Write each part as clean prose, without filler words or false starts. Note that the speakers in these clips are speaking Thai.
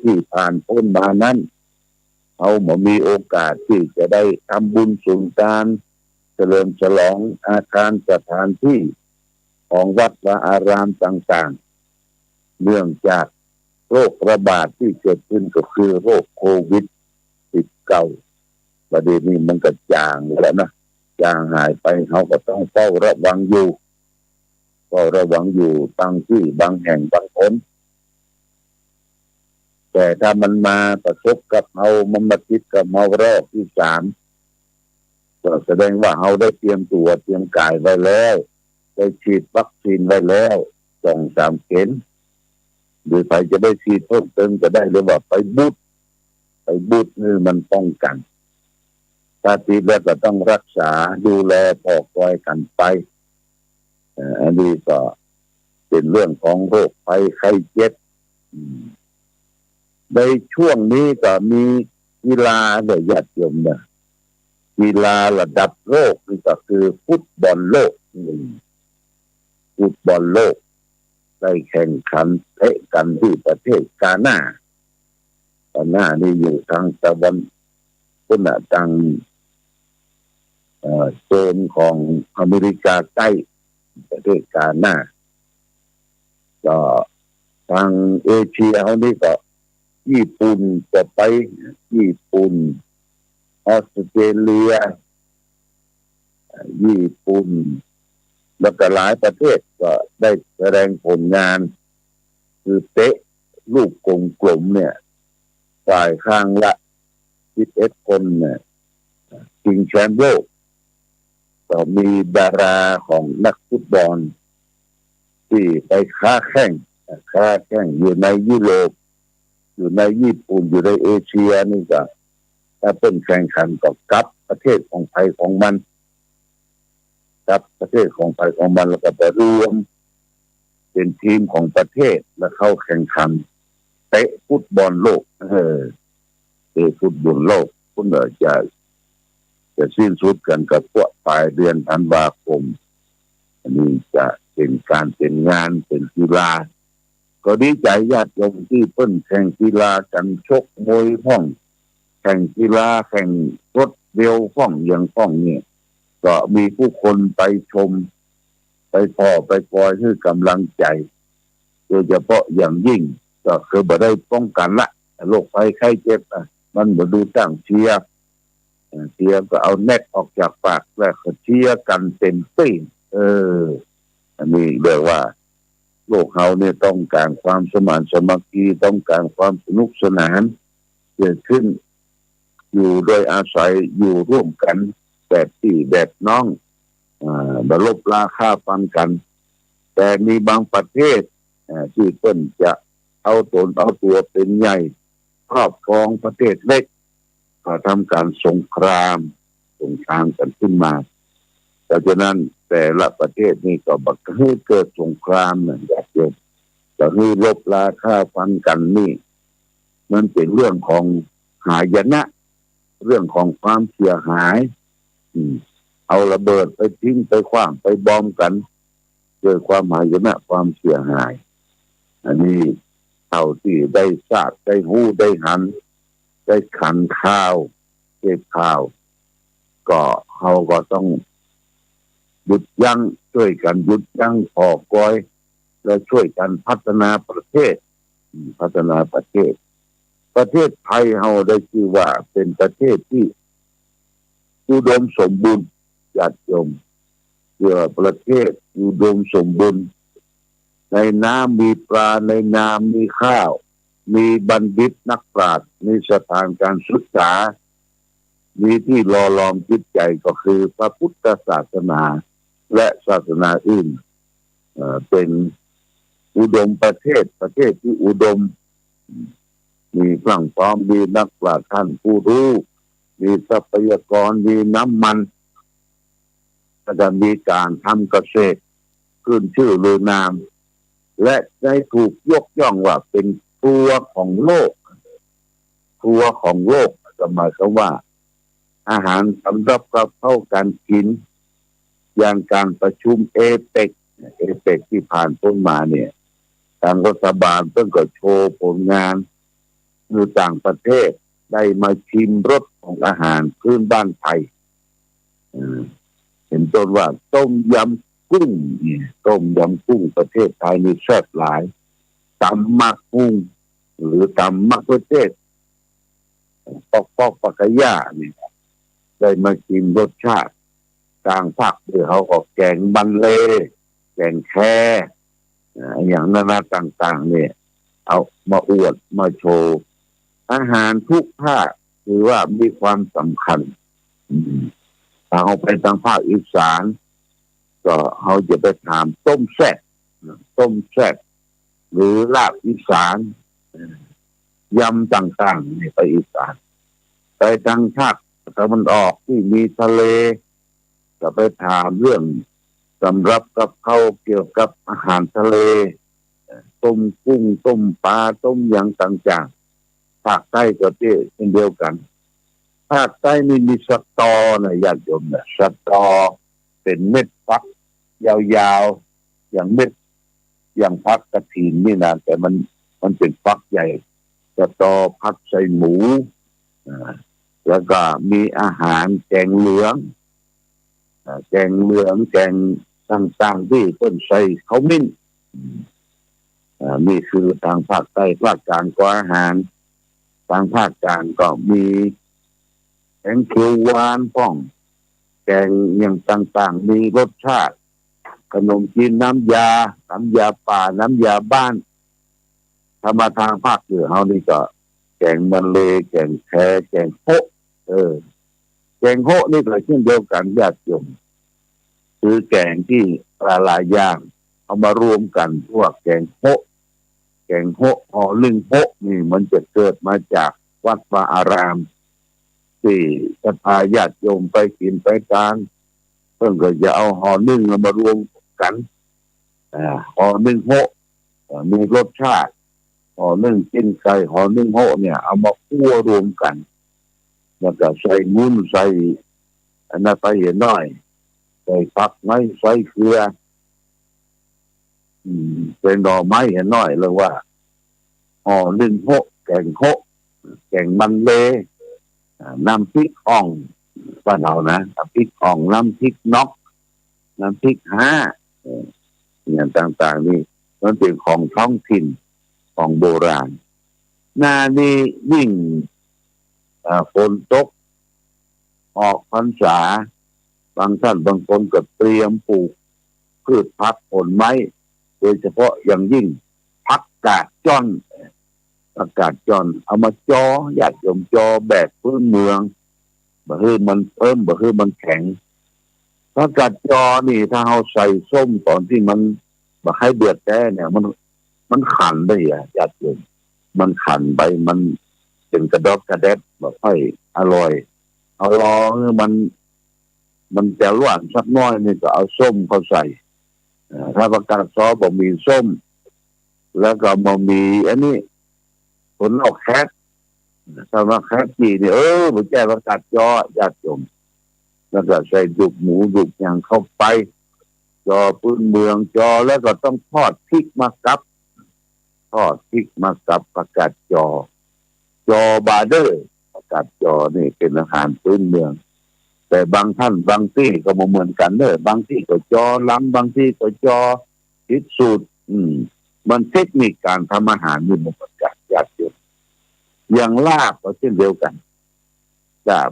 ที่ผ่านพ้นมานั้นเขาบ่มีโอกาสที่จะได้ทำบุญสุนทานเฉลิมฉลองอาคารสถานที่ของวัดวาอารามต่างๆเนื่องจากโรคระบาดที่เกิดขึ้นก็คือโรคโควิด19ประเด็นนี้มันก็จางแล้วนะจางหายไปเขาก็ต้องเฝ้าระวังอยู่บางที่บางแห่งบางคนแต่ถ้ามันมาประสบกับเรามันมาติดกับเรารอบที่3ก็แสดงว่าเราได้เตรียมตัวเตรียมกายไว้แล้วได้ฉีดวัคซีนไว้แล้ว2-3 เข็มหรือใครจะได้ฉีดเพิ่มเติมก็ได้หรือว่าไปบูสต์นี่มันป้องกันถ้าติดแล้วก็ต้องรักษาดูแลปกคอยกันไปอันนี้ก็เป็นเรื่องของโรคภัยไข้เจ็บในช่วงนี้ก็มีกีฬาเนี่ยญาติโยมเนี่ยกีฬาระดับโลกนี่ก็คือฟุตบอลโลกได้แข่งขันเตะกันที่ประเทศกานานี่อยู่ทางตะวันทางโซนของอเมริกาใต้ประเทศกานาก็ทางเอเชียเขานี่ก็ญี่ปุ่นจะไปญี่ปุ่นออสเตรเลียญี่ปุ่นแล้วก็หลายประเทศก็ได้แสดงผลงานคือเตะลูกกลมๆเนี่ยฝ่ายข้างละ11 คนเนี่ยชิงแชมป์โลกก็มีดาราของนักฟุตบอลที่ไปค้าแข่งอยู่ในยุโรปอยู่ในญี่ปุ่นอยู่ในเอเชียนี่ก็ถ้าเป็นแข่งขันกับประเทศของไทยของมันกับประเทศของไทยของมันแล้วก็ไปรวมเป็นทีมของประเทศแล้วเข้าแข่งขันเตะฟุตบอลโลกเตะฟุตบอลโลกคุณจะสิ้นสุดกันกับพวกปลายเดือนธันวาคมอันนี้จะเป็นการเป็นงานเป็นกีฬาก็ดีใจญาติโยมที่เพิ่นแข่งกีฬากันชกมวยห้องแข่งกีฬาแข่งรถเร็วห้องอย่างห้องเนี่ยก็มีผู้คนไปชมไปคอยให้กำลังใจโดยเฉพาะอย่างยิ่งก็คือบ่ได้ป้องกันละโรคภัยไข้เจ็บมันบ่ดูตั้งเชียร์ก็เอาแน็กออกจากปากแล้วก็เชียร์กันเต็มที่อันนี้เรียกว่าโลกเราเนี่ยต้องการความสมานสามัคคีต้องการความสนุกสนานเกิดขึ้นอยู่โดยอาศัยอยู่ร่วมกันแบบพี่แบบน้องบ่ลบราค่าฟันกันแต่มีบางประเทศที่เพิ่นจะเอาตัวเป็นใหญ่ครอบครองประเทศเล็กก็ทำการสงครามกันขึ้นมาดังนั้นแต่ละประเทศนี่ก็บักให้เกิดสงครามนั่นอย่างเดียวจะให้ลบราค่าฟันกันนี่มันเป็นเรื่องของหายนะเรื่องของความเสียหายเอาระเบิดไปทิ้งไปขว้างไปบอมกันเกิดความหายนะความเสียหายอันนี้เท่าที่ได้ทราบได้หู้ได้หันได้ขันข่าวเก็บข่าวก็เขาก็ต้องหยุดยั้งช่วยกันหยุดยั้งพอกอยและช่วยกันพัฒนาประเทศประเทศไทยเราได้ชื่อว่าเป็นประเทศที่อุดมสมบูรณ์ญาติโยมเพื่อประเทศอุดมสมบูรณ์ในน้ำมีปลาในน้ำมีข้าวมีบัณฑิตนักปราชญ์มีสถานการศึกษามีที่หล่อหลอมจิตใจก็คือพระพุทธศาสนาและศาสนาอื่นเป็นอุดมประเทศที่อุดมมีพลังพร้อมมีนักปราชญ์ท่านผู้รู้มีทรัพยากรมีน้ำมันและมีการทำเกษตรขึ้นชื่อลือนามและได้ถูกยกย่องว่าเป็นครัวของโลกก็หมายความว่าอาหารสำหรับเข้ากันกินอย่างการประชุมเอเปกที่ผ่านพ้นมาเนี่ยทางรัฐบาลเพิ่งก็โชว์ผลงาน อยู่ต่างประเทศได้มาชิมรสของอาหารพื้นบ้านไทยเห็นต้นว่าต้มยำกุ้งต้มยำกุ้งประเทศไทยนี่แซ่บหลายตำมักกุ้งหรือตำมักประเทศปอกปากกะย่านี่ได้มาชิมรสชาติกลางภาคเขาก็แกงบันเลแกงแค่อย่างนานาต่างๆเนี่ยเอามาอวดมาโชว์อาหารทุกภาคคือว่ามีความสำคัญถ้าเอาไปทางภาคอีสานก็เขาจะไปถามต้มแซ่บหรือลาบอีสานยำต่างๆนี่ไปอีสานไปทางภาคตะวันออกที่มีทะเลก็ไปถามเรื่องสำรับกับเขาเกี่ยวกับอาหารทะเลต้มกุ้งต้มปลาต้มอย่างต่างๆภาคใต้ก็เช่นเดียวกันภาคใต้นี่มีสตอนะญาติโยมนะสตอเป็นเม็ดฟักยาวๆอย่างเม็ดอย่างฟักกระถินนี่นะแต่มันเป็นฟักใหญ่สตอผัดใส่หมูแล้วก็มีอาหารแกงเหลืองแกงต่างๆที่ต้นใส่เขามิ้นนี่คือทางภาคใต้ภาคกลางก็อาหารทางภาคกลางก็มีแกงเขียวหวานป้องแกงอย่างต่างๆมีรสชาติขนมจีนน้ำยาป่าน้ำยาบ้านถ้ามาทางภาคเหนือเขานี่ก็แกงมันเลแกงแค่แกงโฮแกงโฮนี่ก็เช่นเดียวกันญาติโยมคือแกงที่หลายอย่างเอามารวมกันพวกแกงโฮห่อลึงโฮนี่มันจะเกิดมาจากวัดวาอารามที่ศรัทธาญาติโยมไปกินไปทานเพิ่งก็จะเอาห่อนึ่งมารวมกันห่อนึ่งโฮมีรสชาติห่อนึ่งกินไก่ห่อนึ่งโฮเนี่ยเอามาคั่วรวมกันแล้วก็ใส่งุ้นใส่อันนั้นไปเห็นหน่อยใส่ผักไม้ใส่เกลือเป็นดอกไม้เห็นหน่อยเลยว่าห่อนึ่งโฮแกงโฮแกงมันเลน้ำพริกอ่องบ้านเรานะน้ำพริกอ่องน้ำพริกน็อกน้ำพริกห้าอย่างต่างๆนี่มันเป็นของท้องถิ่นของโบราณหน้านี้ยิ่งฝนตกออกพรรษาบางท่านบางคนก็เตรียมปลูกพืชผักผลไม้โดยเฉพาะอย่างยิ่งผักกาดจ้อนเอามาจอญาติโยมจอแบบพื้นเมืองบ่ให้มันบ่ให้มันแข็งผักกาดจอนี่ถ้าเราใส่ส้มตอนที่มันบ่ให้เดือดแท้เนี่ยมันขันได้ญาติโยมมันขันไปมันเป็นกระดอกกระแดดบ่ค่อยอร่อยเอาลองมันจะหวานสักน้อยนี่ก็เอาส้มเข้าใส่ถ้าประกาศซอบ่มีส้มแล้วก็บ่มีอันนี้ผลออกแคทถ้ามาแคทจีนี่บ่แก้ประกาศจอญาติโยมแล้วก็ใส่ดุกหมูดุกอย่างเข้าไปจอพื้นเมืองจอแล้วก็ต้องทอดพริกมากับประกาศจอบาเดอร์ประกาศจอนี่เป็นอาหารพื้นเมืองแต่บางท่านบางที่ก็บ่เหมือนกันบางที่ก็จอล้ำบางที่ก็จอคิดสูตรมันเทคนิคการทำอาหารนี่มันประกาศญาติโยมอย่างลาบก็เช่นเดียวกันลาบ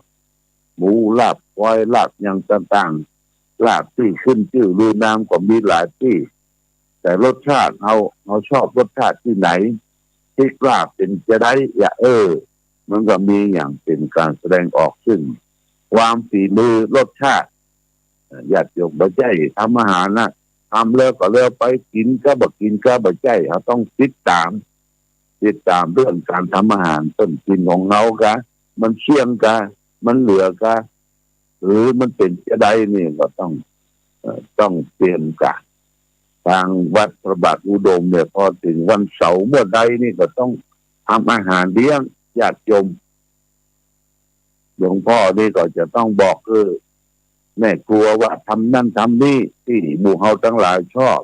หมูลาบควายลาบอย่างต่างๆลาบที่ขึ้นชื่อลือน้ำก็มีหลายที่แต่รสชาติเราชอบรสชาติที่ไหนที่ลาบเป็นจะได้มันก็มีอย่างเป็นการแสดงออกซึ่งความฝีมือรสชาติญาติโยมบ่ใช่ทำอาหารนะทำแล้วก็เลิกไปกินก็บ่กินก็บ่ใช่เขาต้องติดตามเรื่องการทำอาหารต้นกินของเรากะมันเชี่ยงกะมันเหลือกะหรือมันเป็นจะได้นี่ก็ต้องเตรียมกะทางวัดพระบาทอุดมเนี่ยพอถึงวันเสาร์เมื่อใดนี่ก็ต้องทำอาหารเลี้ยงญาติโยมหลวงพ่อนี่ก็จะต้องบอกแม่ครัวว่าทำนั่นทำนี่ที่หมู่เฮาทั้งหลายชอบ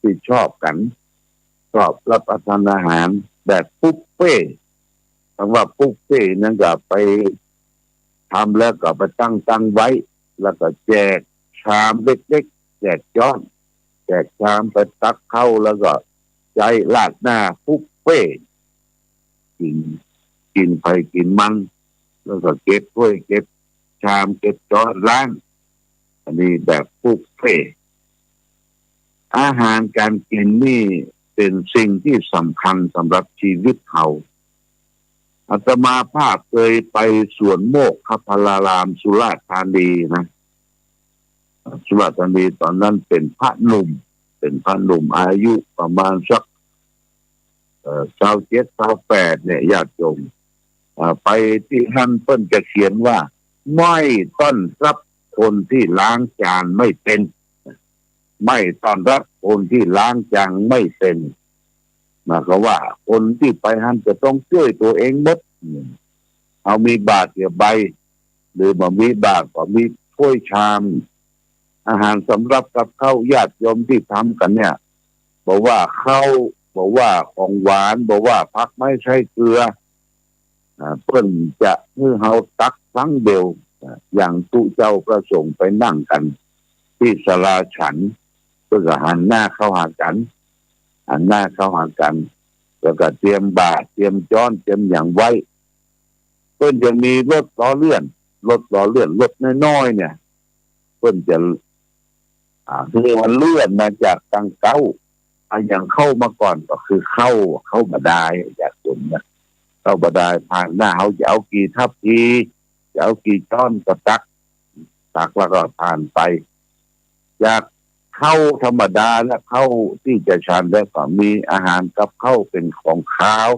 ที่ชอบกันชอบรับประทานอาหารแบบบุฟเฟ่ คำว่าปุ๊กเป้นั่นก็ไปทำแล้วก็ไปตั้งไว้ แล้วก็แจกชามเล็กๆแจกจ้อนแจกชามไปตักเข้าแล้วก็ใจลาดหน้าปุ๊กเป้กินไปกินมันแล้วก็เก็บถ้วยเก็บชามเก็บจ้อนล้างอันนี้แบบปุ๊กเป้อาหารการกินนี่เป็นสิ่งที่สำคัญสำหรับชีวิตเขาอาตมาภาพเคยไปสวนโมกขพารารามสุราษฎร์ธานีนะสุราษฎร์ธานีตอนนั้นเป็นพระหนุ่มอายุประมาณสัก27-28เนี่ยญาติโยมไปที่ท่านเปิ้นจะเขียนว่าไม่ต้อนรับคนที่ล้างจานไม่เป็นไม่ต้อนรับคนที่ล้างจานไม่เป็นหมายความว่าคนที่ไปท่านจะต้องช่วยตัวเองหมดเอามีบาตรเกี่ยวใบหรือบ่มีบาตรก็มีถ้วยชามอาหารสำหรับกับข้าวญาติโยมที่ทำกันเนี่ยบอกว่าข้าวบอกว่าของหวานบอกว่าพักไม่ใช่เกลือเพิ่นจะให้เฮาตักทั้งเดียวอย่างตุเจ้าประสงค์ไปนั่งกันที่ศาลาฉันเพื่อหันหน้าเข้าหากันแล้วก็เตรียมบาตรเตรียมจ้อนเตรียมอย่างไว้เพิ่นจะมีรถล้อเลื่อนรถน้อยๆเนี่ยเพิ่นจะคือมันเลื่อนมาจากตังเก้าอย่างเข้ามาก่อนก็คือเข้าบาดาลจากสมนะเข้าบาดาลผ่านหน้าเขาจะเอากี่ทัพพีจะเอากี่จ้อนก็ตักแล้วก็ผ่านไปจากเข้าธรรมดาและเข้าที่จะฉันได้ก็มีอาหารกับเข้าเป็นของข้าว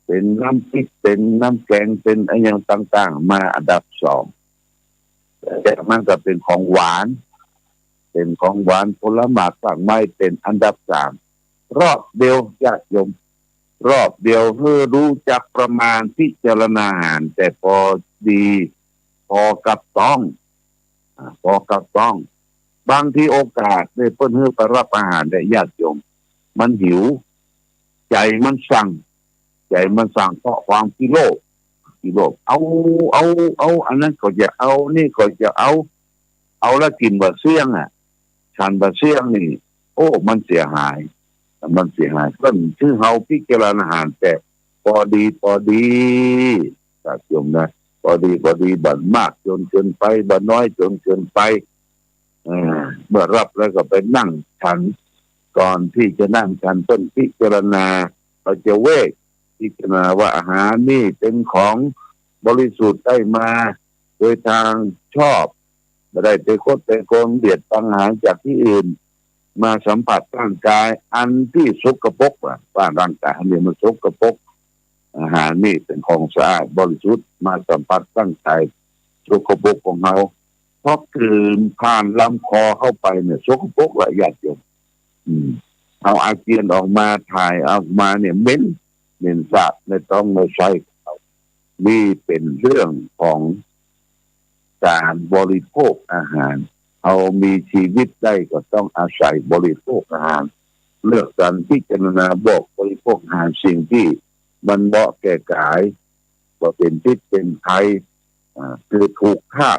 เป็นน้ำพริกเป็นน้ำแกงเป็นอะไรอย่างต่างๆมาอันดับ2แต่มันก็เป็นของหวานผลไม้ต่างไม้เป็นอันดับ3รอบเดียวญาติโยมรอบเดียวเพื่อรู้จักประมาณพิจารณาอาหารแต่พอดีพอกับต้องบางทีโอกาสได้เพิ่นให้ไปรับอาหารได้ญาติโยมมันหิวใจมันสั่งเพราะความกิโลเอาอันนั้นก็จะเอานี่ก็จะเอาแล้วกินบะเสี่ยงฉันบะเสี่ยงนี่โอ้มันเสียหายก็ชื่อเฮาพิจารณาอาหารแต่พอดีญาติโยมนะพอดีบัดมากจนเกินไปบัดน้อยจนเกินไปเมื่อรับแล้วก็ไปนั่งฉันก่อนที่จะนั่งฉันต้นพิจารณาเราจะเวกพิจารณาว่าอาหารนี่เป็นของบริสุทธิ์ได้มาโดยทางชอบไม่ได้ไปคดไปโกงเบียดปัญหาจากที่อื่นมาสัมผัสร่างกายอันที่สกปรกว่าร่างกายอันนี้มันสกปรกอาหารนี่เป็นของสะอาดบริสุทธิ์มาสัมผัสร่างกายสกปรกของเราเพราะคือผ่านลำคอเข้าไปเนี่ยสกปรกละญาติโยมเอาอาเจียนออกมาถ่ายออกมาเนี่ยเหม็นสาบไม่ต้องไม่ใช่นี่เป็นเรื่องของการบริโภคอาหารเอามีชีวิตได้ก็ต้องอาศัยบริโภคอาหารเลือกการพิจารณาบอกบริโภคอาหารสิ่งที่มันเหมาะแก่กายก็เป็นพิษเป็นภัยคือถูกฆ่า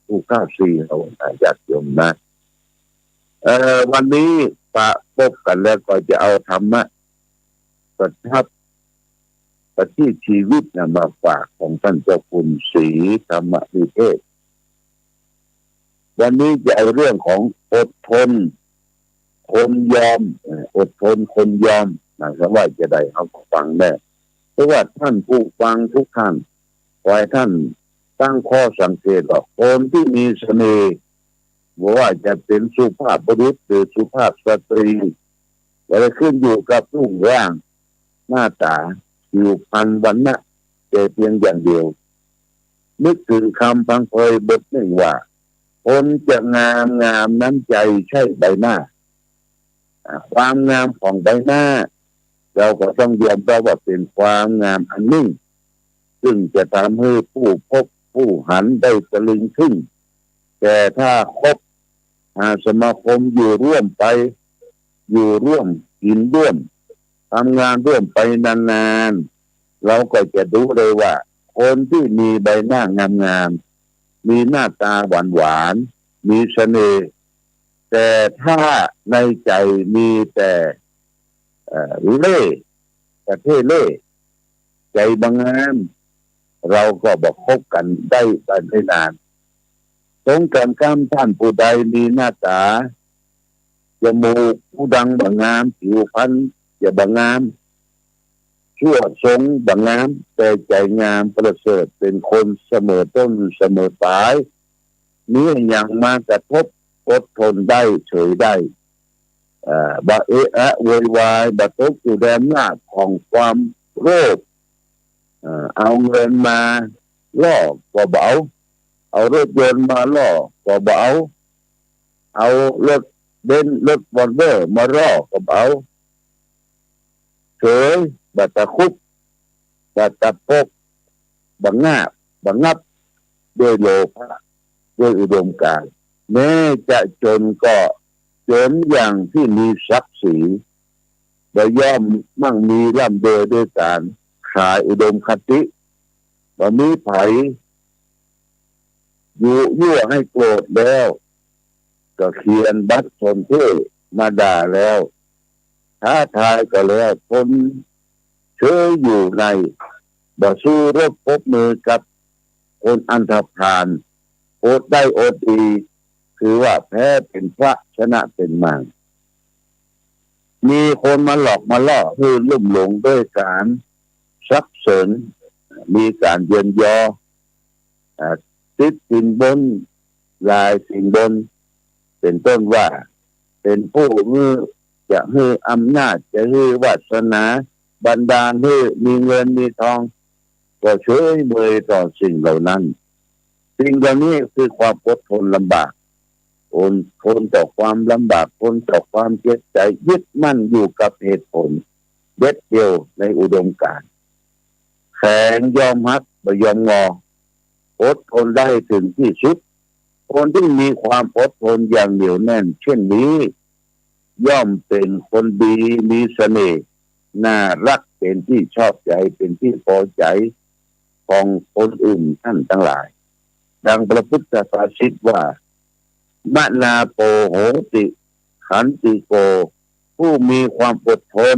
ถูกฆ่าซีเขาญาติโยมนะวันนี้พบกันแล้วก็จะเอาธรรมะประทับประที่ชีวิตมาฝากของท่านเจ้าคุณศรีธรรมวิเทศวันนี้จะเอาเรื่องของอดทนคนยอมหมายความว่าจะได้เอาฟังได้เพราะว่าท่านผู้ฟังทุกท่านขอให้ท่านตั้งข้อสังเกตว่าคนที่มีเสน่ห์ว่าจะเป็นสุภาพบุรุษหรือสุภาพสตรีจะขึ้นอยู่กับรูปร่างหน้าตาผิวพรรณวรรณะแต่เพียงอย่างเดียวนึกถึงคำพังเพยบทหนึ่งว่าคนจะงามน้ำใจใช่ใบหน้าความงามของใบหน้าเราก็ต้องยอมรับว่าเป็นความงามอันหนึ่งซึ่งจะทำให้ผู้พบผู้หันได้ตะลึงขึ้นแต่ถ้าคบสมาคมอยู่ร่วมกินร่วมทำงานร่วมไปนานๆ เราก็จะดูเลยว่า คนที่มีใบหน้างามๆมีหน้าตาหวานๆมีเสน่ห์แต่ถ้าในใจมีแต่เล่ห์ประเทศเล่ห์ใจบางงามเราก็บอกคบกันได้ไม่นานตรงกันข้ามท่านผู้ใดมีหน้าตาจมูกผู้ดังบางงามผิวพรรณจะบางงามชั่วทรงบางงามแต่ใจงามประเสริฐเป็นคนเสมอต้นเสมอปลายนี้อย่างมากระทบอดทนได้เฉยได้บะโวยวายบะตกอยู่แดนหน้าของความโลภเอาเงินมาล่อก็เบาเอารถยนต์มาล่อก็เบาเอารถเบนซ์รถวอลโว่มาล่อก็เบาเฉยบัตรคุกบัตรพกบังงับด้วยโลภะด้วยอุดมการณ์แม้จะจนก็จนอย่างที่มีศักดิ์ศรีโดยย่อมมั่งมีร่ำรวยด้วยการขายอุดมคติบ่มีไผยั่วให้โกรธแล้วก็เขียนบัตรชนเท่มาด่าแล้วท้าทายก็แล้วคนเชื่ออยู่ในบ่สู้รบพบมือกับคนอันธพาลโอดได้โอดดีคือว่าแพ้เป็นพระชนะเป็นมารมีคนมาหลอกมาล่อให้ลุ่มหลงด้วยการซับเสริญมีการเยินยอติดสินบนลายสินบนเป็นต้นว่าเป็นผู้มือจะให้อำนาจจะให้วาสนาบันดาลให้มีเงินมีทองก็ช่วยเมยต่อสิ่งเหล่านั้นสิ่งเหล่านี้คือความอดทนลำบากทนต่อความลำบากทนต่อความเจ็บใจยึดมั่นอยู่กับเหตุผลเด็ดเดียวในอุดมการณ์แข็งยอมฮักไม่ยอมงออดทนได้ถึงที่สุดคนที่มีความอดทนอย่างเหนียวแน่นเช่นนี้ย่อมเป็นคนดีมีเสน่ห์น่ารักเป็นที่ชอบใจเป็นที่พอใจของคนอื่นท่านทั้งหลายดังพระพุทธภาษิตว่ามนาโปโหติขันติโกผู้มีความอดทน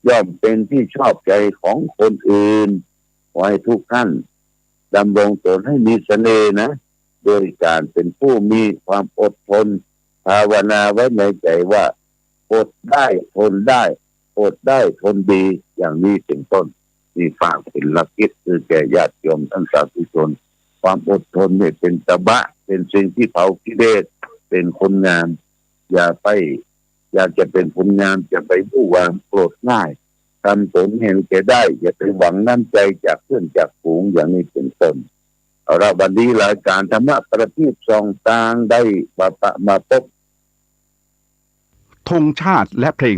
ย่อมเป็นที่ชอบใจของคนอื่นขอให้ทุกท่านดำรงตนให้มีเสน่ห์นะโดยการเป็นผู้มีความอดทนภาวนาไว้ในใจว่าอดได้ทนได้อดได้ทนดีอย่างนี้เป็นต้นมีฝากเป็นหลักคิดคือแก่ญาติโยมท่านสาธุชนความอดทนเนี่ยเป็นตบะเป็นสิ่งที่เผากิเลสเป็นคนงามอยากจะเป็นคนงามจะไปผู้วางโกรธง่ายทำตนเห็นแก่ได้อย่าไปหวังน้ำใจจากเพื่อนจากฝูงอย่างนี้เป็นต้นเอาละวันนี้รายการธรรมะประทีปส่องทางได้มาพบธงชาติและเพลง